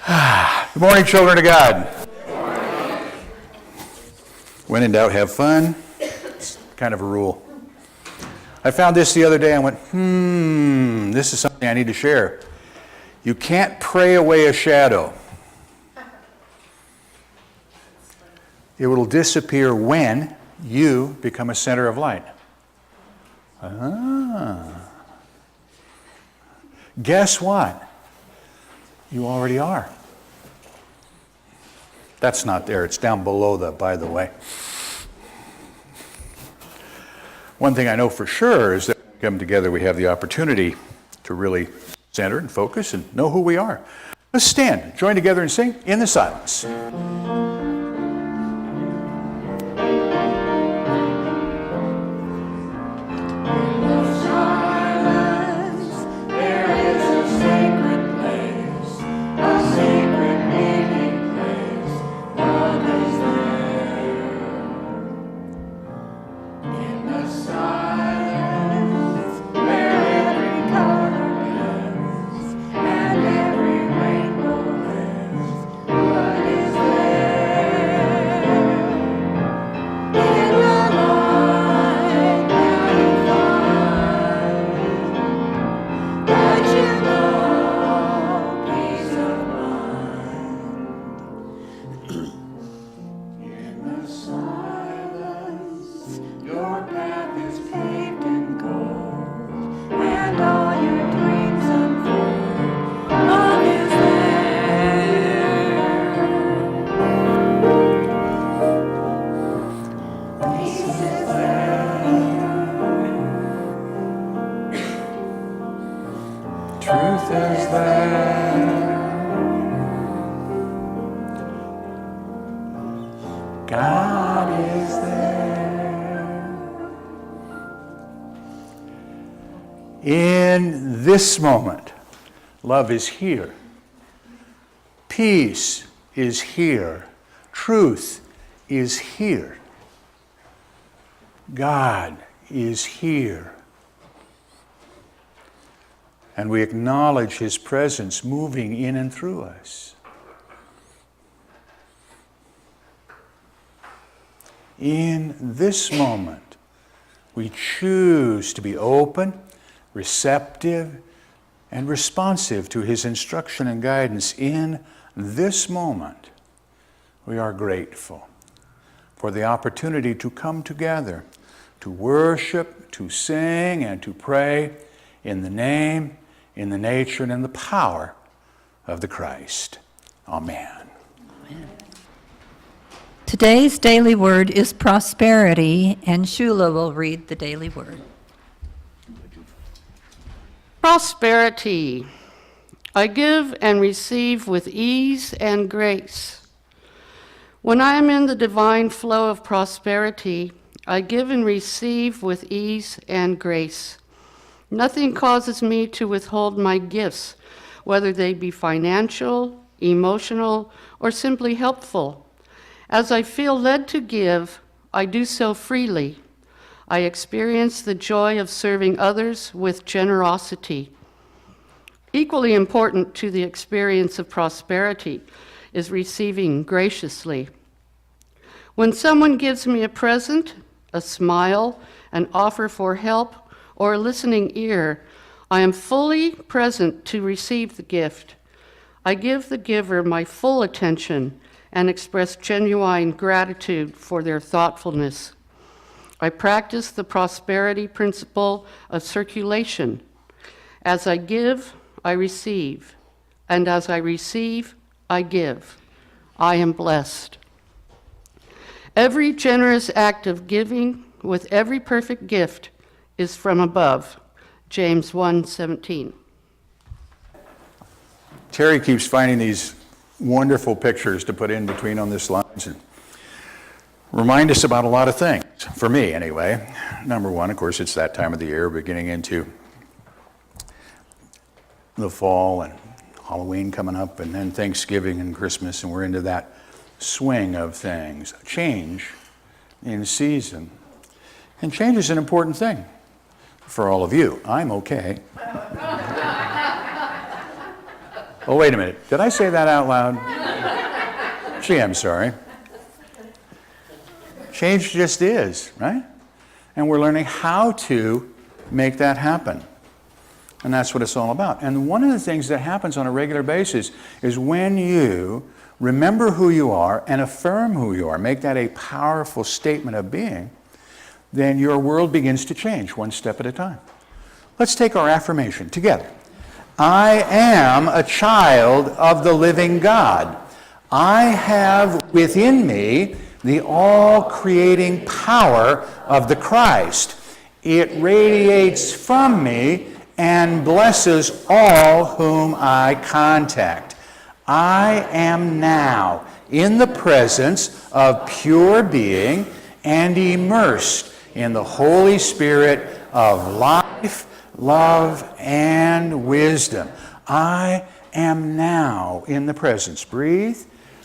Good morning, children of God. When in doubt, have fun. It's kind of a rule. I found this the other day. I went, this is something I need to share. You can't pray away a shadow. It will disappear when you become a center of light. Guess what? You already are. That's not there. It's down below that, by the way. One thing I know for sure is that when we come together, we have the opportunity to really center and focus and know who we are. Let's stand, join together and sing in the silence. In this moment, love is here. Peace is here. Truth is here. God is here. And we acknowledge His presence moving in and through us. In this moment, we choose to be open, receptive, and responsive to His instruction and guidance. In this moment, we are grateful for the opportunity to come together, to worship, to sing, and to pray in the name, in the nature, and in the power of the Christ. Amen. Amen. Today's daily word is prosperity, and Shula will read the daily word. Prosperity. I give and receive with ease and grace. When I am in the divine flow of prosperity, I give and receive with ease and grace. Nothing causes me to withhold my gifts, whether they be financial, emotional, or simply helpful. As I feel led to give, I do so freely. I experience the joy of serving others with generosity. Equally important to the experience of prosperity is receiving graciously. When someone gives me a present, a smile, an offer for help, or a listening ear, I am fully present to receive the gift. I give the giver my full attention and express genuine gratitude for their thoughtfulness. I practice the prosperity principle of circulation. As I give, I receive, and as I receive, I give. I am blessed. Every generous act of giving with every perfect gift is from above. James 1:17. Terry keeps finding these wonderful pictures to put in between on this lines and remind us about a lot of things, for me anyway. Number one, of course, it's that time of the year, beginning into the fall and Halloween coming up, and then Thanksgiving and Christmas, and we're into that swing of things. Change in season. And change is an important thing for all of you. I'm okay. Oh, wait a minute. Did I say that out loud? Gee, I'm sorry. Change just is, right? And we're learning how to make that happen. And that's what it's all about. And one of the things that happens on a regular basis is when you remember who you are and affirm who you are, make that a powerful statement of being, then your world begins to change one step at a time. Let's take our affirmation together. I am a child of the living God. I have within me the all-creating power of the Christ. It radiates from me and blesses all whom I contact. I am now in the presence of pure being and immersed in the Holy Spirit of life, love, and wisdom. I am now in the presence. Breathe.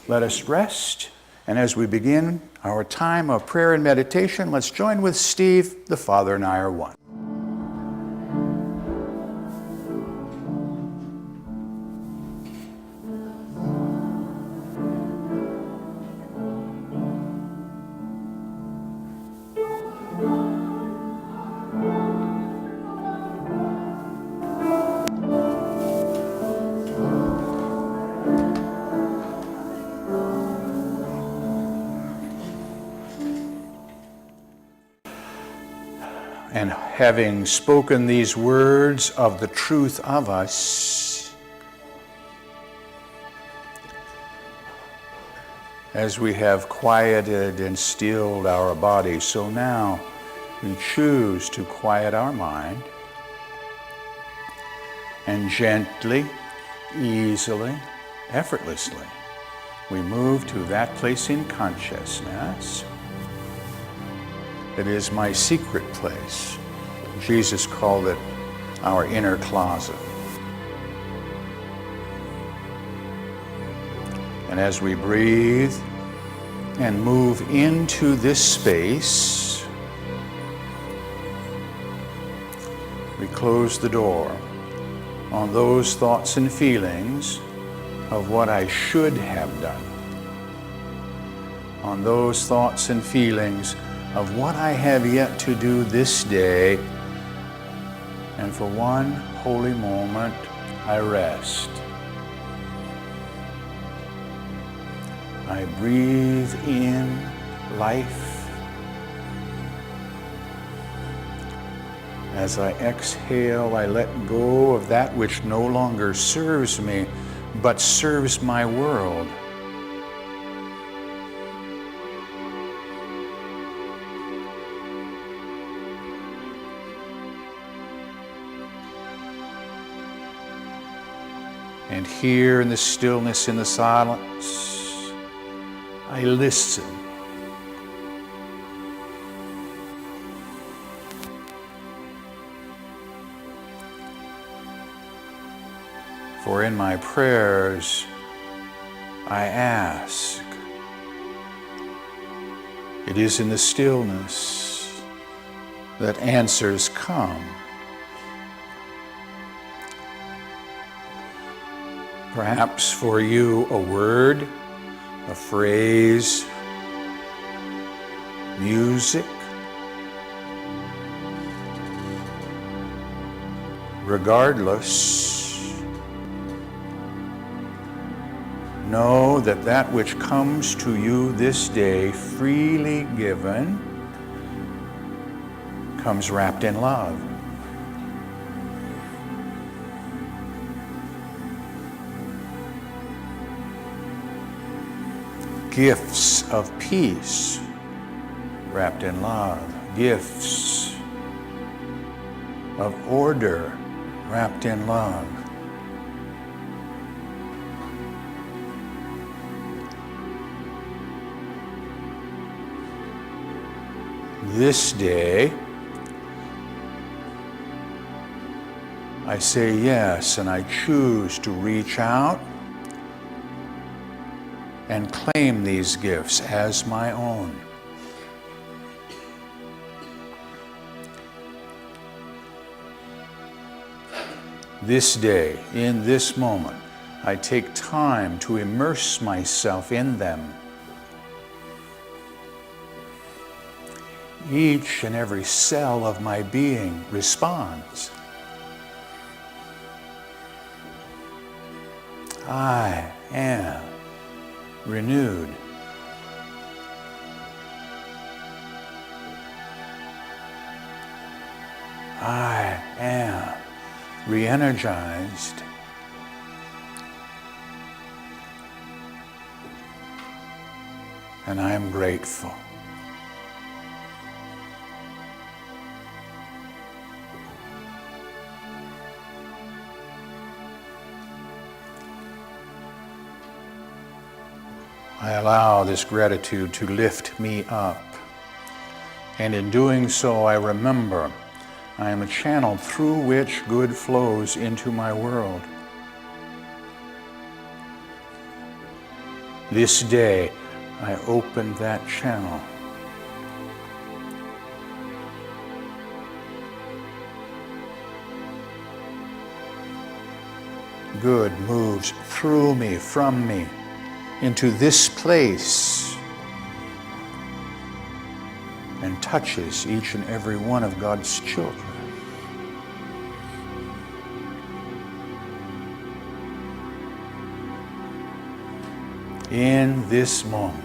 Let us rest. And as we begin our time of prayer and meditation, let's join with Steve. The Father and I are one. And having spoken these words of the truth of us, as we have quieted and stilled our body, so now we choose to quiet our mind and gently, easily, effortlessly, we move to that place in consciousness. It is my secret place. Jesus called it our inner closet. And as we breathe and move into this space, we close the door on those thoughts and feelings of what I should have done, on those thoughts and feelings of what I have yet to do this day, and for one holy moment, I rest. I breathe in life. As I exhale, I let go of that which no longer serves me, but serves my world. And here in the stillness, in the silence, I listen. For in my prayers, I ask. It is in the stillness that answers come. Perhaps for you a word, a phrase, music. Regardless, know that that which comes to you this day, freely given, comes wrapped in love. Gifts of peace wrapped in love. Gifts of order wrapped in love. This day, I say yes, and I choose to reach out and claim these gifts as my own. This day, in this moment, I take time to immerse myself in them. Each and every cell of my being responds. I am renewed. I am re-energized. And I am grateful. I allow this gratitude to lift me up. And in doing so, I remember I am a channel through which good flows into my world. This day, I opened that channel. Good moves through me, from me, into this place, and touches each and every one of God's children. In this moment,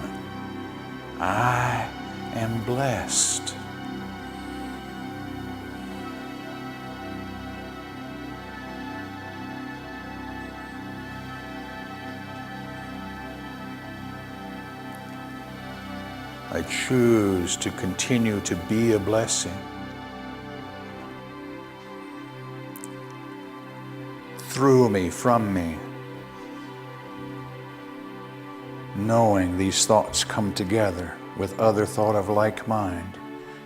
I am blessed. I choose to continue to be a blessing. Through me, from me. Knowing these thoughts come together with other thought of like mind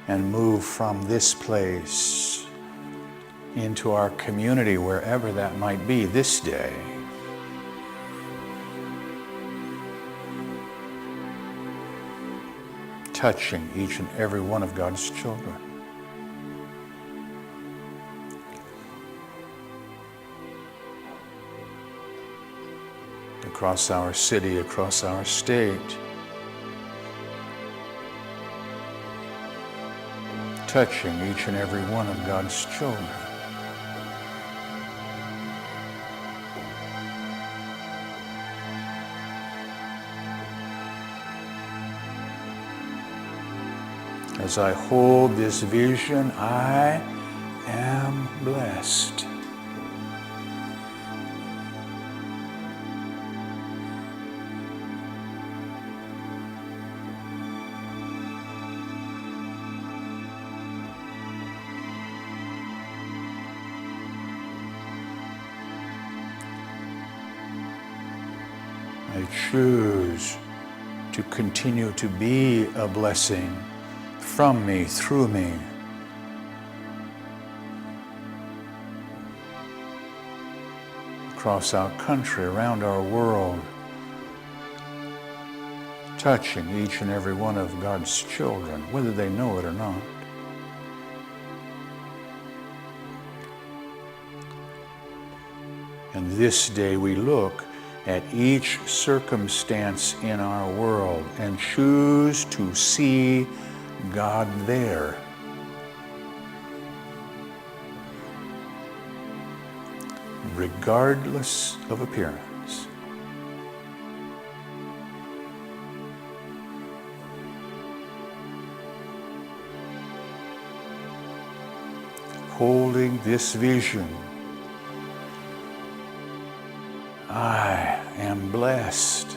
and move from this place into our community, wherever that might be this day. Touching each and every one of God's children. Across our city, across our state. Touching each and every one of God's children. As I hold this vision, I am blessed. I choose to continue to be a blessing. From me, through me. Across our country, around our world. Touching each and every one of God's children, whether they know it or not. And this day we look at each circumstance in our world and choose to see God there. Regardless of appearance. Holding this vision, I am blessed.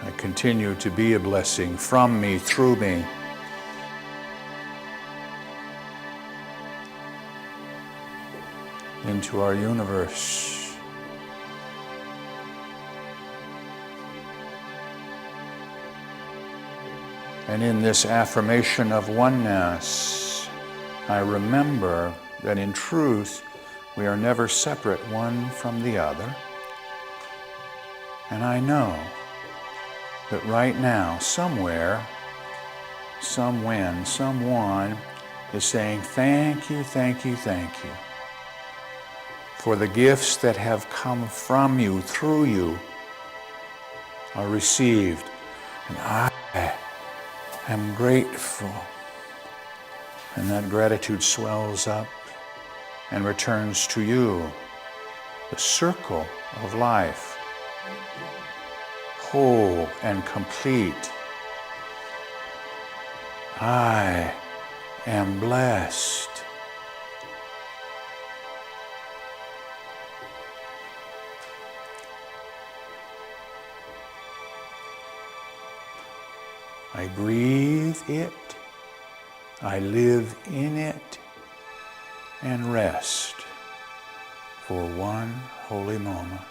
I continue to be a blessing from me, through me. Into our universe. And in this affirmation of oneness, I remember that in truth, we are never separate one from the other. And I know that right now, somewhere, somewhen, someone is saying, thank you, thank you, thank you for the gifts that have come from you, through you, are received. And I am grateful. And that gratitude swells up and returns to you, the circle of life, whole and complete. I am blessed. I breathe it, I live in it, and rest for one holy moment.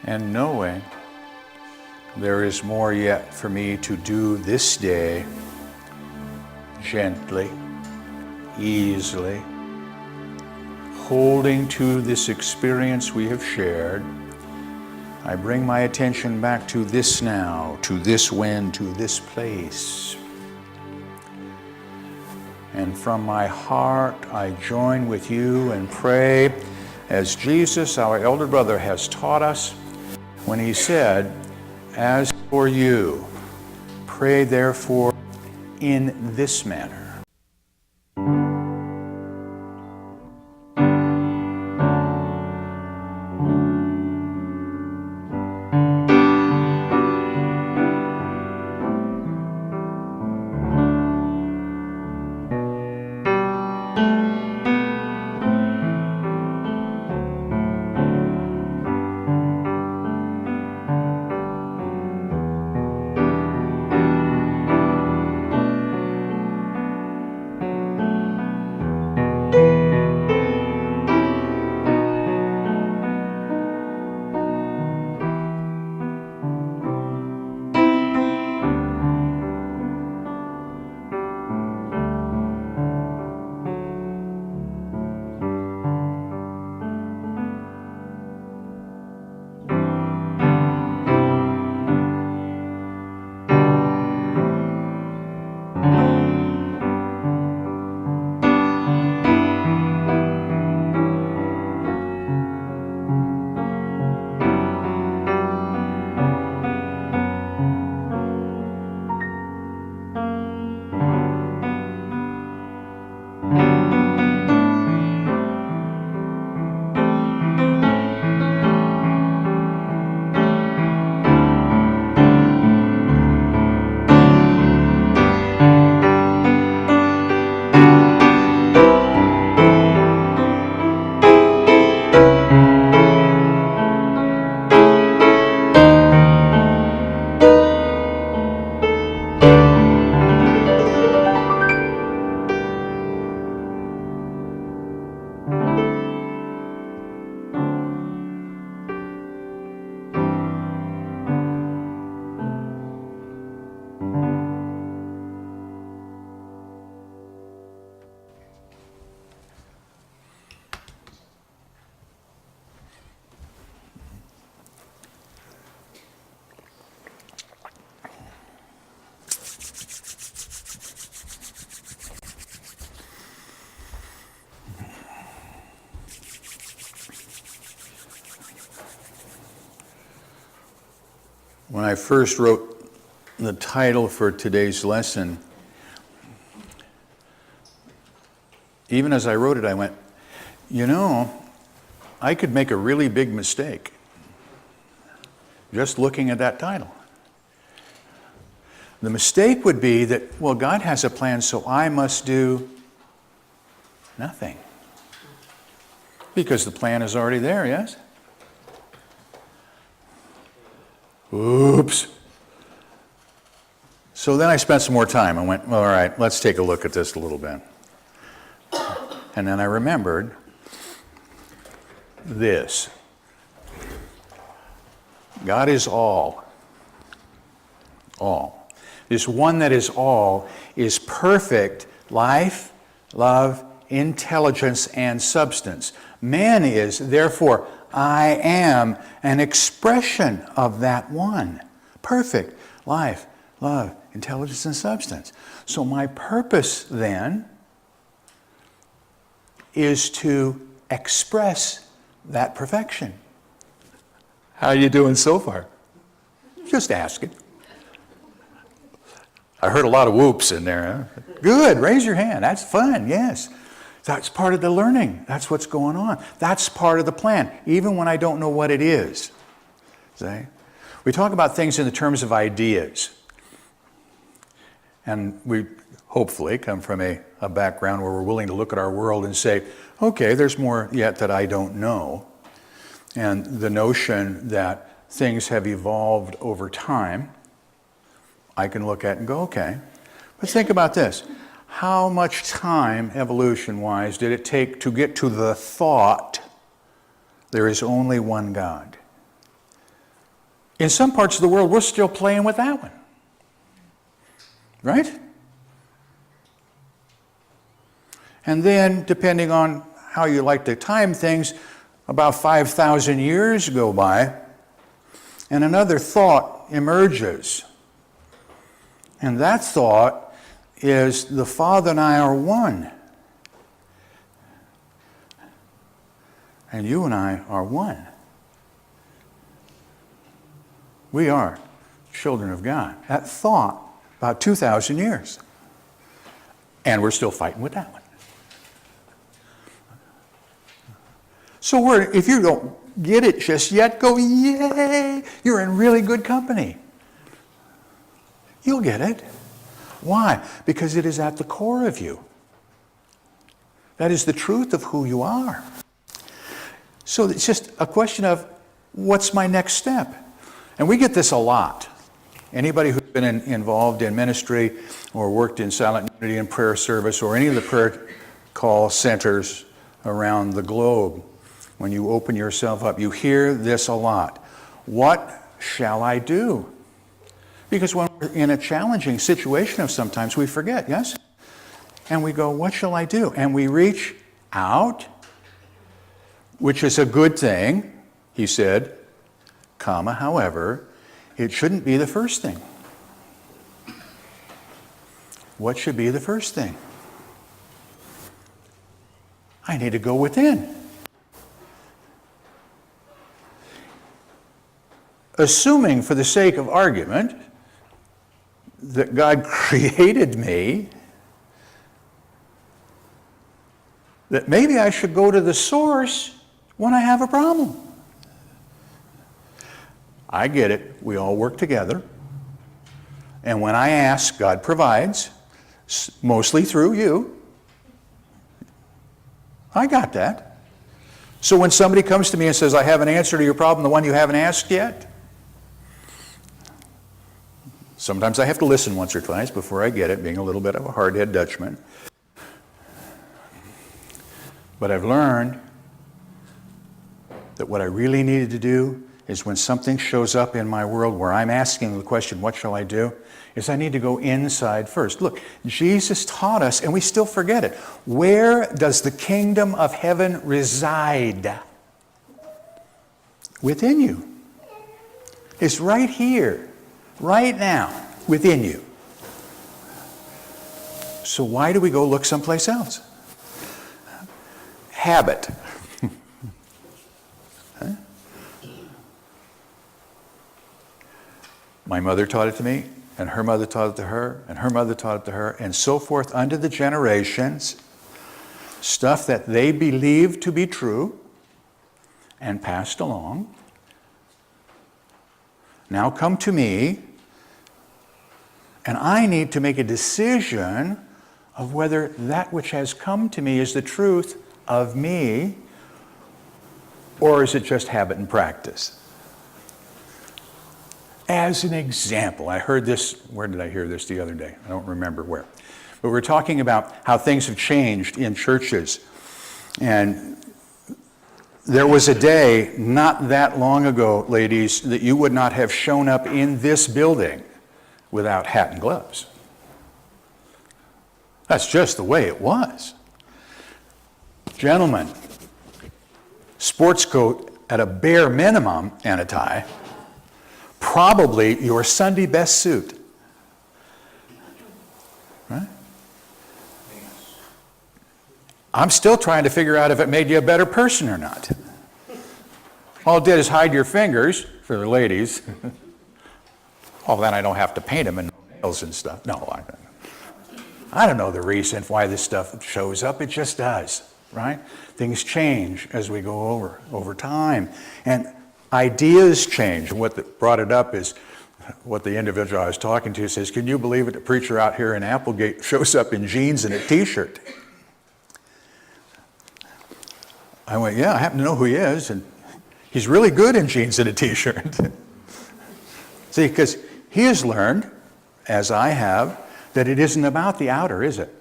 And knowing there is more yet for me to do this day, gently, easily, holding to this experience we have shared, I bring my attention back to this now, to this when, to this place. And from my heart, I join with you and pray as Jesus, our elder brother, has taught us when he said, as for you, pray therefore in this manner. When I first wrote the title for today's lesson, even as I wrote it, I went, you know, I could make a really big mistake just looking at that title. The mistake would be that, well, God has a plan, so I must do nothing. Because the plan is already there, yes? Oops. So then I spent some more time. I went, well, all right, let's take a look at this a little bit. And then I remembered this. God is all. All. This one that is all is perfect life, love, intelligence, and substance. Man is, therefore, I am an expression of that one. Perfect life, love, intelligence, and substance. So my purpose then is to express that perfection. How are you doing so far? Just asking. I heard a lot of whoops in there. Huh? Good, raise your hand. That's fun, yes. That's part of the learning. That's what's going on. That's part of the plan, even when I don't know what it is. See? We talk about things in the terms of ideas. And we hopefully come from a background where we're willing to look at our world and say, okay, there's more yet that I don't know. And the notion that things have evolved over time, I can look at and go, okay. But think about this. How much time, evolution-wise, did it take to get to the thought there is only one God? In some parts of the world, we're still playing with that one. Right? And then, depending on how you like to time things, about 5,000 years go by, and another thought emerges. And that thought is the Father and I are one. And you and I are one. We are children of God. That thought, about 2,000 years. And we're still fighting with that one. So if you don't get it just yet, go, yay, you're in really good company. You'll get it. Why? Because it is at the core of you. That is the truth of who you are. So it's just a question of, what's my next step? And we get this a lot. Anybody who's been involved in ministry or worked in silent unity and prayer service or any of the prayer call centers around the globe, when you open yourself up, you hear this a lot. What shall I do? Because when we're in a challenging situation of sometimes we forget, yes? And we go, what shall I do? And we reach out, which is a good thing, he said, however, it shouldn't be the first thing. What should be the first thing? I need to go within. Assuming, for the sake of argument, that God created me, that maybe I should go to the source when I have a problem. I get it. We all work together. And when I ask, God provides, mostly through you. I got that. So when somebody comes to me and says, I have an answer to your problem, the one you haven't asked yet, sometimes I have to listen once or twice before I get it, being a little bit of a hard-head Dutchman. But I've learned that what I really needed to do is when something shows up in my world where I'm asking the question, what shall I do? Is I need to go inside first. Look, Jesus taught us, and we still forget it. Where does the kingdom of heaven reside? Within you. It's right here, right now, within you. So why do we go look someplace else? Habit. Huh? My mother taught it to me, and her mother taught it to her, and her mother taught it to her, and so forth under the generations. Stuff that they believed to be true, and passed along. Now come to me, and I need to make a decision of whether that which has come to me is the truth of me, or is it just habit and practice? As an example, I heard this, where did I hear this the other day? I don't remember where. But we're talking about how things have changed in churches. And there was a day not that long ago, ladies, that you would not have shown up in this building without hat and gloves. That's just the way it was. Gentlemen, sports coat at a bare minimum and a tie, probably your Sunday best suit. Right? I'm still trying to figure out if it made you a better person or not. All it did is hide your fingers, for the ladies. Oh, then I don't have to paint them and nails and stuff. No, I don't know the reason why this stuff shows up. It just does, right? Things change as we go over time. And ideas change. What brought it up is what the individual I was talking to says, can you believe it, the preacher out here in Applegate shows up in jeans and a t-shirt? I went, yeah, I happen to know who he is, and he's really good in jeans and a t-shirt. See, because he has learned, as I have, that it isn't about the outer, is it?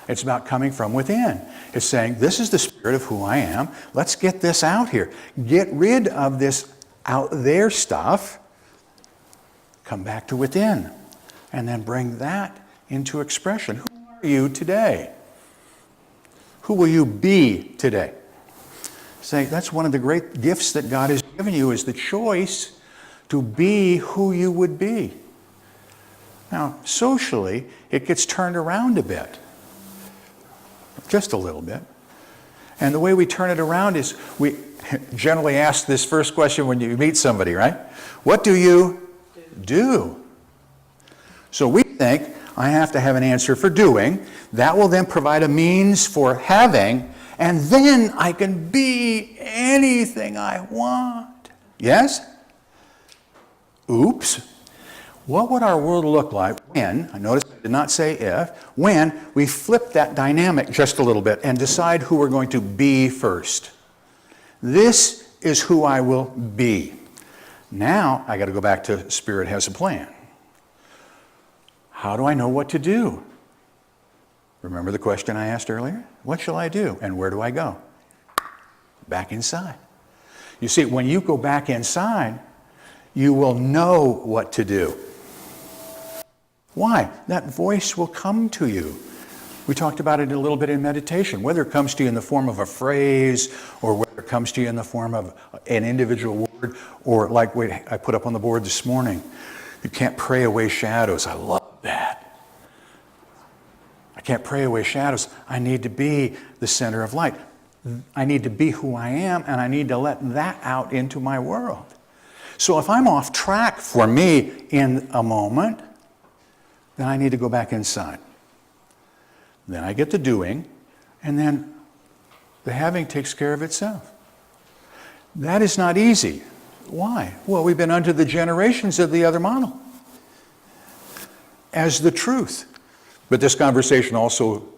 It's about coming from within. It's saying, this is the spirit of who I am. Let's get this out here. Get rid of this out there stuff. Come back to within. And then bring that into expression. Who are you today? Who will you be today? Say, that's one of the great gifts that God has given you, is the choice to be who you would be. Now, socially, it gets turned around a bit. Just a little bit. And the way we turn it around is we generally ask this first question when you meet somebody, right? What do you do? So we think, I have to have an answer for doing. That will then provide a means for having, and then I can be anything I want. Yes? Oops. What would our world look like when, I notice I did not say if, when we flip that dynamic just a little bit and decide who we're going to be first? This is who I will be. Now, I got to go back to Spirit has a plan. How do I know what to do? Remember the question I asked earlier? What shall I do? And where do I go? Back inside. You see, when you go back inside, you will know what to do. Why? That voice will come to you. We talked about it a little bit in meditation, whether it comes to you in the form of a phrase, or whether it comes to you in the form of an individual word, or like what I put up on the board this morning, you can't pray away shadows. I love that. I can't pray away shadows. I need to be the center of light. I need to be who I am, and I need to let that out into my world. So if I'm off track for me in a moment, then I need to go back inside. Then I get the doing, and then the having takes care of itself. That is not easy. Why? Well, we've been under the generations of the other model as the truth. But this conversation also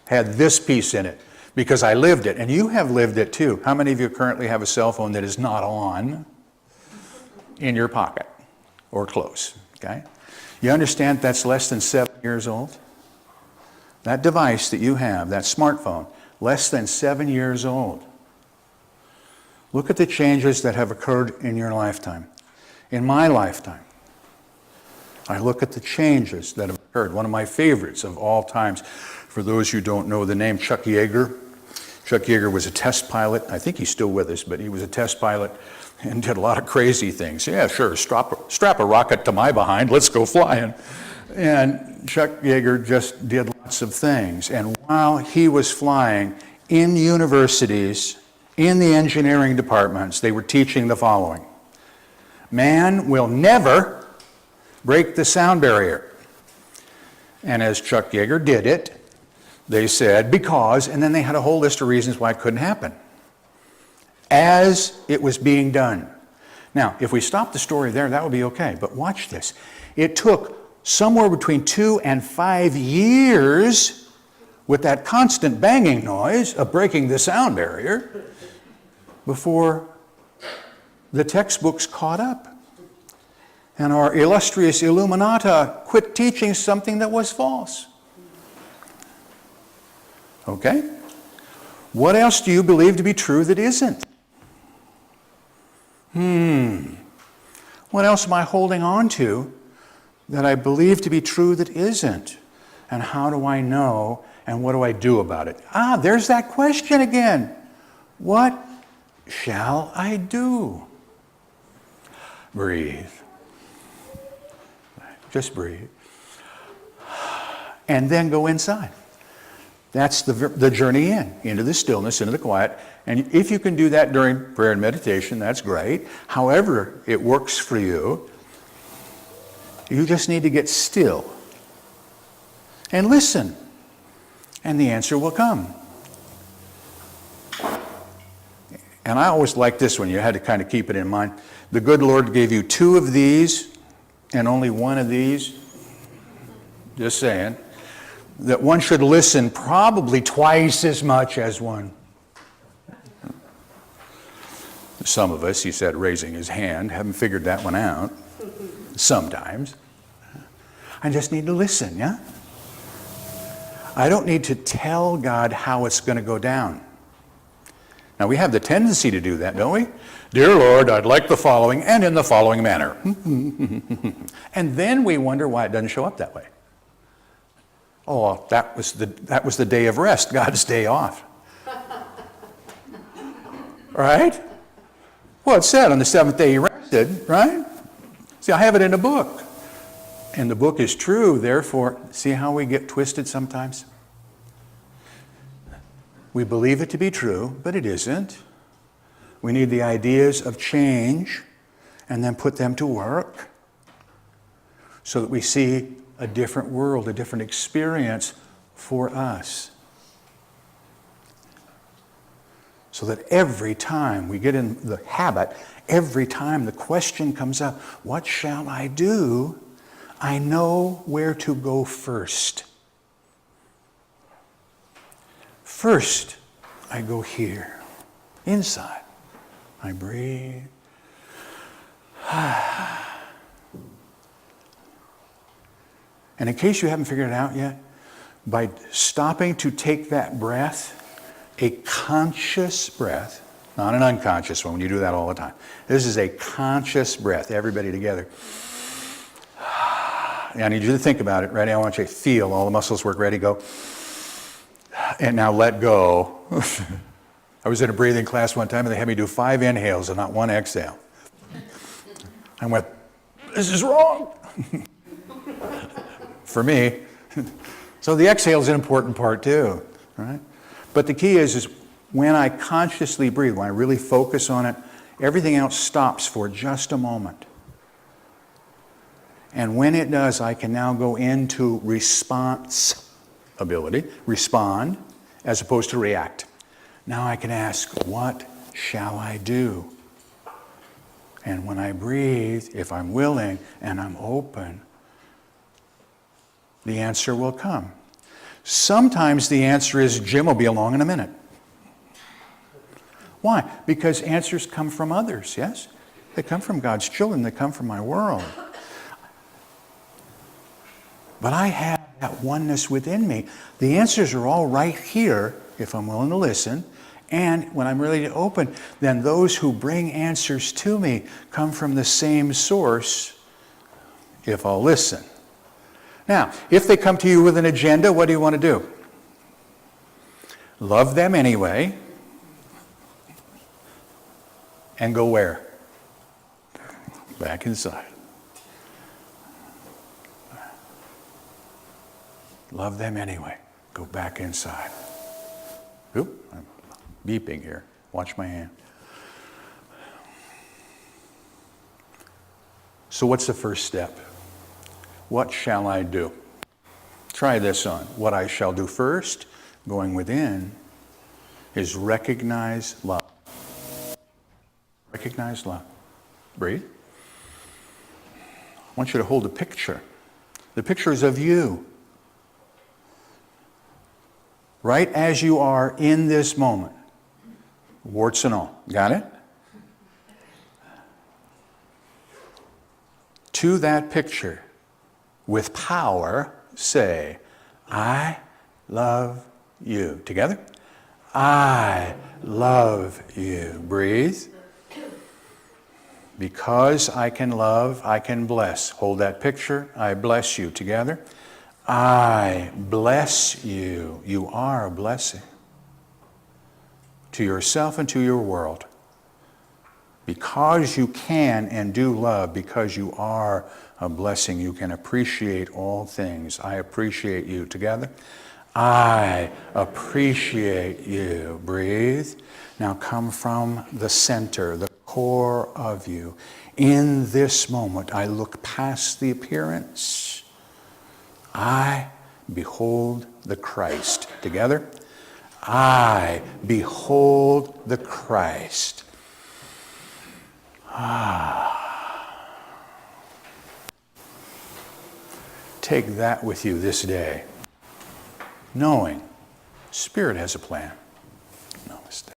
had this piece in it, because I lived it, and you have lived it too. How many of you currently have a cell phone that is not on in your pocket or close? Okay? You understand that's less than 7 years old? That device that you have, that smartphone, less than 7 years old. Look at the changes that have occurred in your lifetime. In my lifetime, I look at the changes that have occurred. One of my favorites of all times, for those who don't know the name, Chuck Yeager. Chuck Yeager was a test pilot. I think he's still with us, but he was a test pilot and did a lot of crazy things. Yeah, sure, strap a rocket to my behind, let's go flying. And Chuck Yeager just did lots of things. And while he was flying in universities, in the engineering departments, they were teaching the following. Man will never break the sound barrier. And as Chuck Yeager did it, they said, because, and then they had a whole list of reasons why it couldn't happen. as it was being done. Now, if we stop the story there, that would be okay. But watch this. It took somewhere between 2 and 5 years with that constant banging noise of breaking the sound barrier before the textbooks caught up. And our illustrious Illuminata quit teaching something that was false. Okay? What else do you believe to be true that isn't? What else am I holding on to that I believe to be true that isn't? And how do I know, and what do I do about it? There's that question again. What shall I do? Breathe. Just breathe. And then go inside. That's the journey into the stillness, into the quiet. And if you can do that during prayer and meditation, that's great. However it works for you, you just need to get still and listen, and the answer will come. And I always liked this one. You had to kind of keep it in mind. The good Lord gave you 2 of these and only 1 of these. Just saying. That one should listen probably twice as much as one. Some of us, he said, raising his hand, haven't figured that one out. Sometimes. I just need to listen, yeah? I don't need to tell God how it's going to go down. Now, we have the tendency to do that, don't we? Dear Lord, I'd like the following, and in the following manner. And then we wonder why it doesn't show up that way. Oh, that was the day of rest, God's day off. Right? Well, it said on the 7th day he rested, right? See, I have it in a book. And the book is true, therefore, see how we get twisted sometimes? We believe it to be true, but it isn't. We need the ideas of change and then put them to work so that we see a different world, a different experience for us. So that every time we get in the habit, every time the question comes up, what shall I do? I know where to go first. First, I go here, inside. I breathe. And in case you haven't figured it out yet, by stopping to take that breath, a conscious breath, not an unconscious one when you do that all the time. This is a conscious breath, everybody together. I need you to think about it. Ready? I want you to feel all the muscles work. Ready? Go. And now let go. I was in a breathing class one time and they had me do 5 inhales and not 1 exhale. I went, this is wrong. For me. So the exhale is an important part too, right? But the key is when I consciously breathe, when I really focus on it, everything else stops for just a moment. And when it does, I can now go into response ability, respond, as opposed to react. Now I can ask, what shall I do? And when I breathe, if I'm willing and I'm open, the answer will come. Sometimes the answer is, Jim will be along in a minute. Why? Because answers come from others, yes? They come from God's children. They come from my world. But I have that oneness within me. The answers are all right here, if I'm willing to listen. And when I'm ready to open, then those who bring answers to me come from the same source, if I'll listen. Now, if they come to you with an agenda, what do you want to do? Love them anyway. And go where? Back inside. Love them anyway. Go back inside. Oop, I'm beeping here. Watch my hand. So what's the first step? What shall I do? Try this on. What I shall do first, going within, is recognize love. recognize love. Breathe. I want you to hold a picture. The picture is of you. Right as you are in this moment. Warts and all. Got it? To that picture, with power, say, I love you. Together? I love you. Breathe. Because I can love, I can bless. Hold that picture. I bless you. Together? I bless you. You are a blessing to yourself and to your world. Because you can and do love, because you are a blessing, you can appreciate all things. I appreciate you. Together? I appreciate you. Breathe. Now come from the center, the core of you. In this moment, I look past the appearance. I behold the Christ. Together? I behold the Christ. Take that with you this day, knowing Spirit has a plan. Namaste.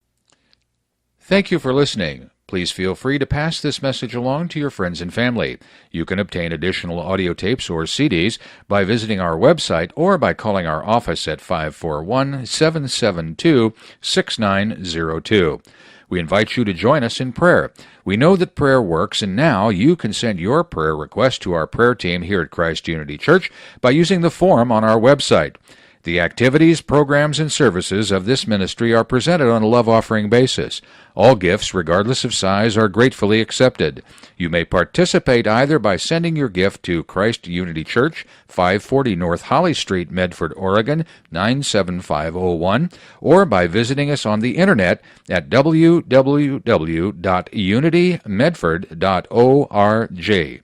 Thank you for listening. Please feel free to pass this message along to your friends and family. You can obtain additional audio tapes or CDs by visiting our website or by calling our office at 541-772-6902. We invite you to join us in prayer. We know that prayer works, and now you can send your prayer request to our prayer team here at Christ Unity Church by using the form on our website. The activities, programs, and services of this ministry are presented on a love offering basis. All gifts, regardless of size, are gratefully accepted. You may participate either by sending your gift to Christ Unity Church, 540 North Holly Street, Medford, Oregon, 97501, or by visiting us on the internet at www.unitymedford.org.